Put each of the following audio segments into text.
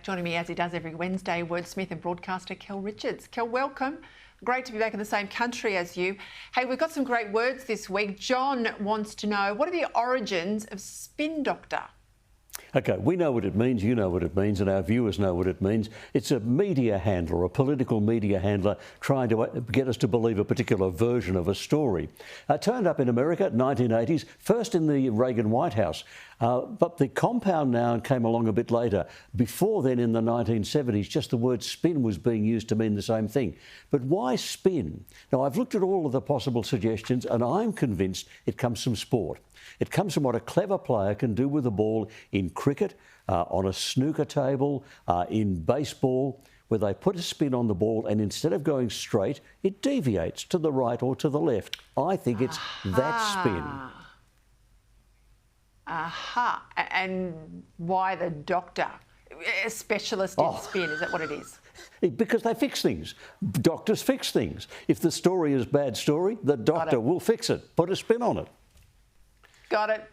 Joining me as he does every Wednesday, wordsmith and broadcaster Kel Richards. Kel, welcome. Great to be back in the same country as you. Hey, we've got some great words this week. John wants to know, what are the origins of spin doctor? OK, we know what it means, you know what it means, and our viewers know what it means. It's a media handler, a political media handler, trying to get us to believe a particular version of a story. Turned up in America, 1980s, first in the Reagan White House. But the compound noun came along a bit later. Before then, in the 1970s, just the word spin was being used to mean the same thing. But why spin? Now, I've looked at all of the possible suggestions, and I'm convinced it comes from sport. It comes from what a clever player can do with a ball in cricket, on a snooker table, in baseball, where they put a spin on the ball and instead of going straight, it deviates to the right or to the left. I think it's that spin. Aha. And why the doctor? A specialist in spin, is that what it is? Because they fix things. Doctors fix things. If the story is a bad story, the doctor will fix it, put a spin on it. Got it.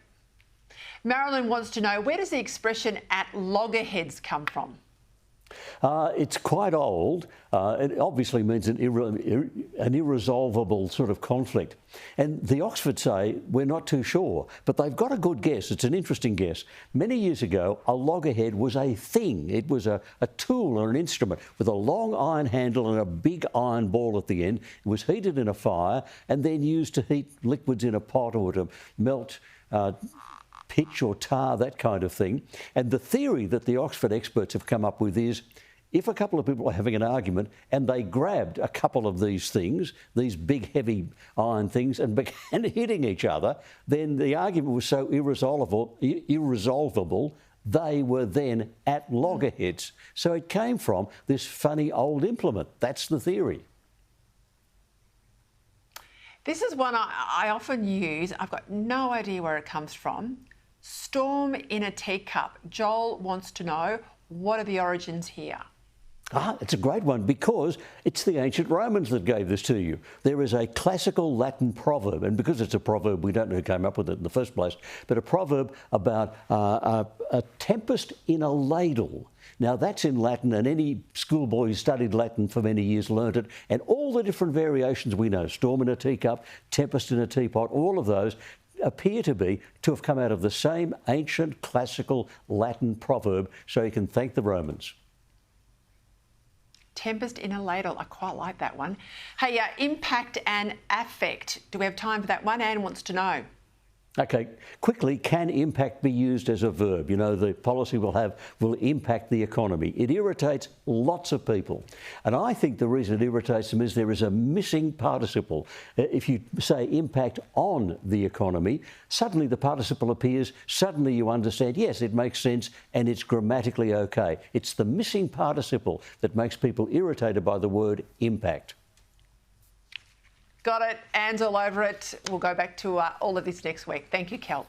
Marilyn wants to know, where does the expression "at loggerheads" come from? It's quite old. It obviously means an irresolvable sort of conflict. And the Oxford say, we're not too sure, but they've got a good guess. It's an interesting guess. Many years ago, a loggerhead was a thing. It was a tool or an instrument with a long iron handle and a big iron ball at the end. It was heated in a fire and then used to heat liquids in a pot or to melt pitch or tar, that kind of thing. And the theory that the Oxford experts have come up with is, if a couple of people are having an argument and they grabbed a couple of these things, these big heavy iron things, and began hitting each other, then the argument was so irresolvable, they were then at loggerheads. So it came from this funny old implement. That's the theory. This is one I often use. I've got no idea where it comes from. Storm in a teacup. Joel wants to know, what are the origins here? It's a great one because it's the ancient Romans that gave this to you. There is a classical Latin proverb, and because it's a proverb, we don't know who came up with it in the first place, but a proverb about a tempest in a ladle. Now, that's in Latin, and any schoolboy who studied Latin for many years learnt it, and all the different variations we know, storm in a teacup, tempest in a teapot, all of those appear to have come out of the same ancient classical Latin proverb, so you can thank the Romans. Tempest in a ladle. I quite like that one. Hey, impact and affect. Do we have time for that one? Anne wants to know. OK, quickly, can impact be used as a verb? You know, the policy will impact the economy. It irritates lots of people. And I think the reason it irritates them is there is a missing participle. If you say impact on the economy, suddenly the participle appears, suddenly you understand, yes, it makes sense and it's grammatically OK. It's the missing participle that makes people irritated by the word impact. Got it. Anne's all over it. We'll go back to all of this next week. Thank you, Kel.